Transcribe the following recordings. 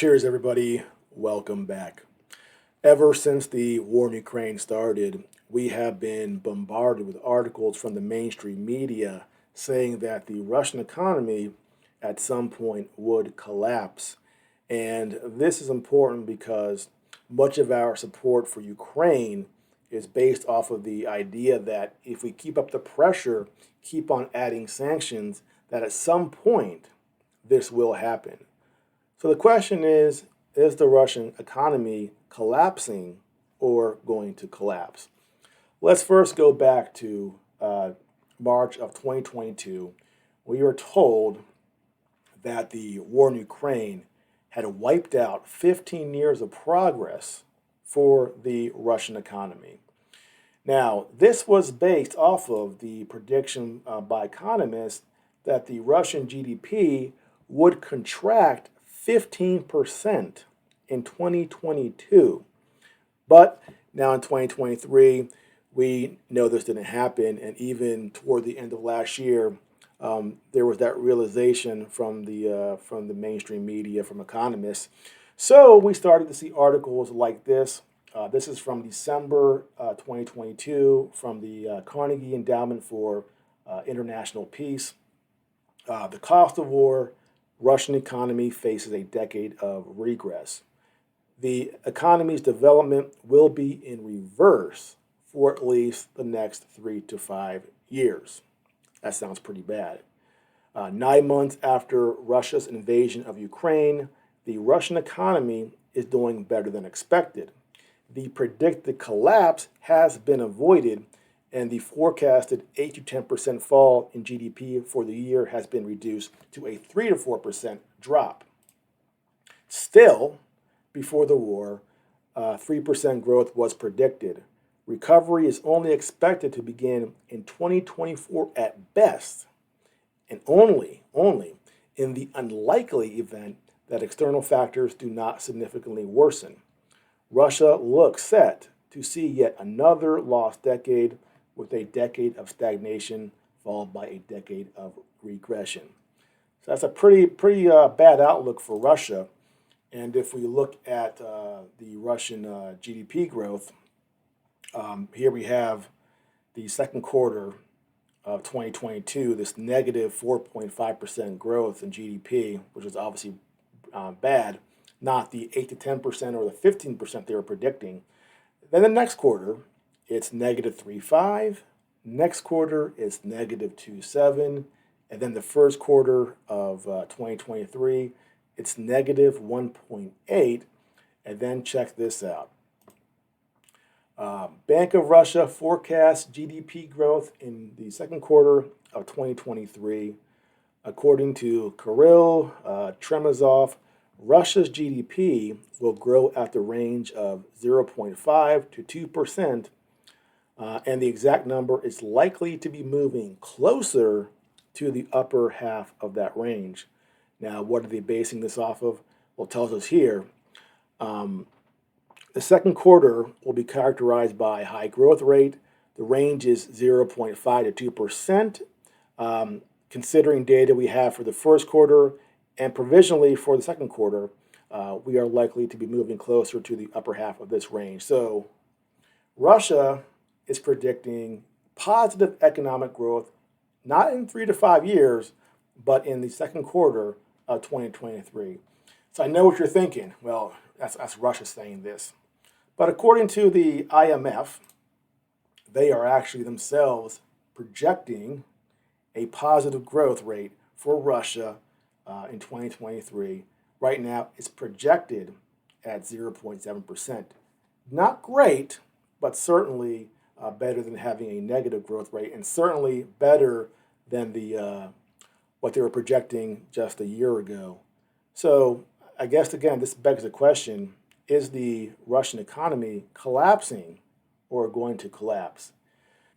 Cheers, everybody. Welcome back. Ever since the war in Ukraine started, we have been bombarded with articles from the mainstream media saying that the Russian economy at some point would collapse. And this is important because much of our support for Ukraine is based off of the idea that if we keep up the pressure, keep on adding sanctions, that at some point this will happen. So the question is the Russian economy collapsing or going to collapse? Let's first go back to March of 2022. We were told that the war in Ukraine had wiped out 15 years of progress for the Russian economy. Now, this was based off of the prediction by economists that the Russian GDP would contract 15% in 2022. But now in 2023, we know this didn't happen. And even toward the end of last year, there was that realization from the mainstream media, from economists. So we started to see articles like this. This is from December 2022 from the Carnegie Endowment for International Peace. The cost of war, Russian economy faces a decade of regress. The economy's development will be in reverse for at least the next 3 to 5 years. That sounds pretty bad. 9 months after Russia's invasion of Ukraine, the Russian economy is doing better than expected. The predicted collapse has been avoided, and the forecasted 8 to 10% fall in GDP for the year has been reduced to a 3 to 4% drop. Still, before the war, 3% growth was predicted. Recovery is only expected to begin in 2024 at best, and only in the unlikely event that external factors do not significantly worsen. Russia looks set to see yet another lost decade, with a decade of stagnation followed by a decade of regression. So that's a pretty bad outlook for Russia. And if we look at the Russian GDP growth, here we have the second quarter of 2022, this negative 4.5% growth in GDP, which is obviously bad, not the 8 to 10% or the 15% they were predicting. Then the next quarter, it's negative 3.5. Next quarter is negative 2.7. And then the first quarter of 2023, it's negative 1.8. And then check this out. Bank of Russia forecasts GDP growth in the second quarter of 2023. According to Kirill Tremezov, Russia's GDP will grow at the range of 0.5 to 2%, and the exact number is likely to be moving closer to the upper half of that range. Now, what are they basing this off of? Well, it tells us here. The second quarter will be characterized by high growth rate. The range is 0.5 to 2%. Considering data we have for the first quarter and provisionally for the second quarter, we are likely to be moving closer to the upper half of this range. So Russia is predicting positive economic growth, not in 3 to 5 years, but in the second quarter of 2023. So I know what you're thinking. Well, that's Russia saying this. But according to the IMF, they are actually themselves projecting a positive growth rate for Russia in 2023. Right now, it's projected at 0.7%. Not great, but certainly better than having a negative growth rate, and certainly better than what they were projecting just a year ago. So I guess, again, this begs the question, is the Russian economy collapsing or going to collapse?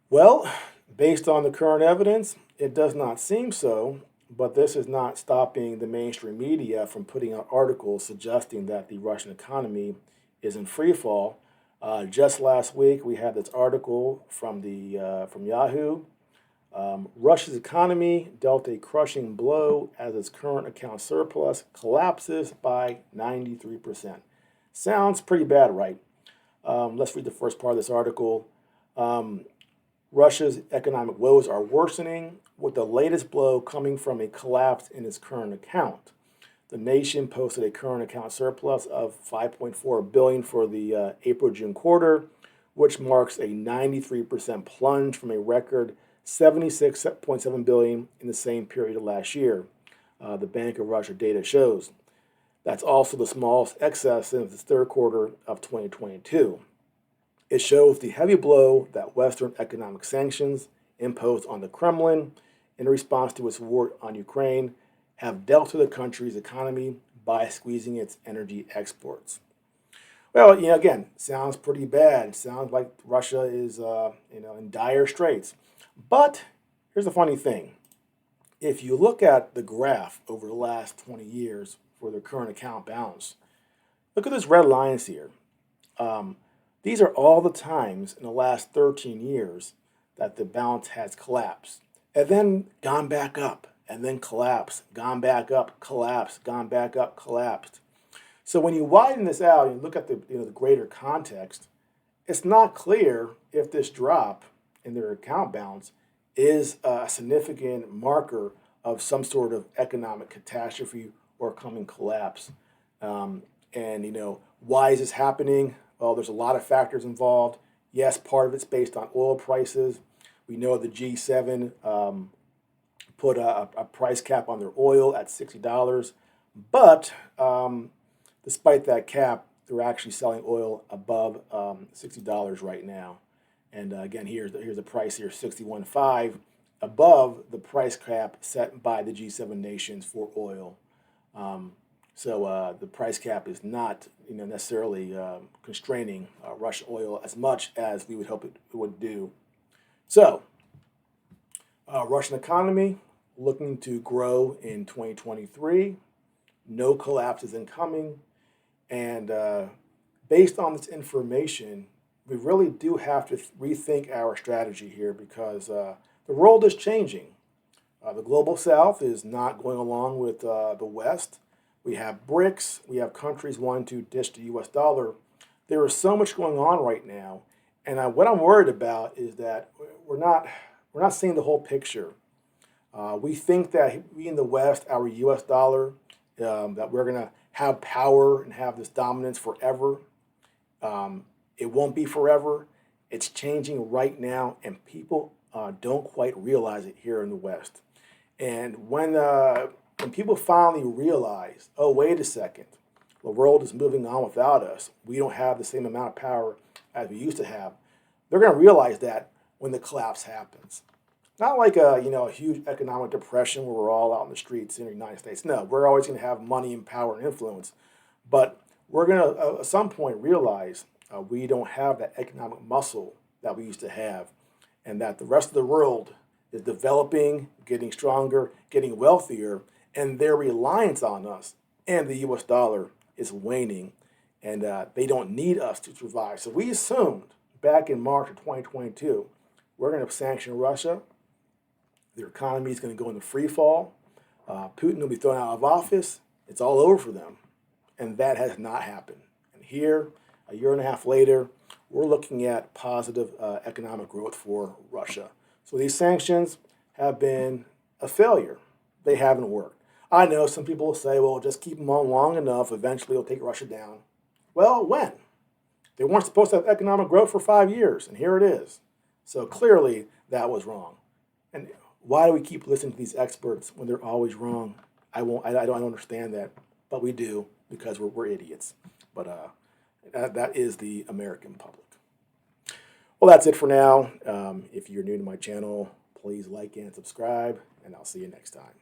Well, based on the current evidence, it does not seem so, but this is not stopping the mainstream media from putting out articles suggesting that the Russian economy is in free fall. Just last week, we had this article from Yahoo Russia's economy dealt a crushing blow as its current account surplus collapses by 93%. Sounds pretty bad, right? Let's read the first part of this article. Russia's economic woes are worsening, with the latest blow coming from a collapse in its current account. The nation posted a current account surplus of 5.4 billion for the April-June quarter, which marks a 93% plunge from a record 76.7 billion in the same period of last year. The Bank of Russia data shows. That's also the smallest excess since the third quarter of 2022. It shows the heavy blow that Western economic sanctions imposed on the Kremlin in response to its war on Ukraine have dealt to the country's economy by squeezing its energy exports. Well, again, sounds pretty bad. Sounds like Russia is, in dire straits. But here's the funny thing. If you look at the graph over the last 20 years for their current account balance, look at those red lines here. These are all the times in the last 13 years that the balance has collapsed and then gone back up and then collapsed, gone back up, collapsed, gone back up, collapsed. So when you widen this out and look at the greater context, it's not clear if this drop in their account balance is a significant marker of some sort of economic catastrophe or coming collapse. Why is this happening? Well, there's a lot of factors involved. Yes, part of it's based on oil prices. We know the G7 put a price cap on their oil at $60, but despite that cap, they're actually selling oil above $60 right now. And again, here's the price here, 61.5, above the price cap set by the G7 nations for oil. So the price cap is not necessarily constraining Russian oil as much as we would hope it would do. So Russian economy looking to grow in 2023. No collapse is incoming. And based on this information, we really do have to rethink our strategy here because the world is changing. The global south is not going along with the West. We have BRICS. We have countries wanting to ditch the U.S. dollar. There is so much going on right now, and what I'm worried about is that we're not seeing the whole picture. We think that we in the West, our U.S. dollar, that we're going to have power and have this dominance forever. It won't be forever. It's changing right now, and people don't quite realize it here in the West. And when people finally realize, oh, wait a second, the world is moving on without us. We don't have the same amount of power as we used to have. They're going to realize that when the collapse happens. Not like a huge economic depression where we're all out in the streets in the United States. No, we're always going to have money and power and influence. But we're going to, at some point, realize we don't have that economic muscle that we used to have, and that the rest of the world is developing, getting stronger, getting wealthier, and their reliance on us and the U.S. dollar is waning, and they don't need us to survive. So we assumed back in March of 2022, we're going to sanction Russia. Their economy is going to go into free fall. Putin will be thrown out of office. It's all over for them. And that has not happened. And here, a year and a half later, we're looking at positive economic growth for Russia. So these sanctions have been a failure. They haven't worked. I know some people will say, well, just keep them on long enough. Eventually, it'll take Russia down. Well, when? They weren't supposed to have economic growth for 5 years, and here it is. So clearly, that was wrong. And why do we keep listening to these experts when they're always wrong? I don't understand that, but we do because we're idiots. But that is the American public. Well, that's it for now. If you're new to my channel, please like and subscribe, and I'll see you next time.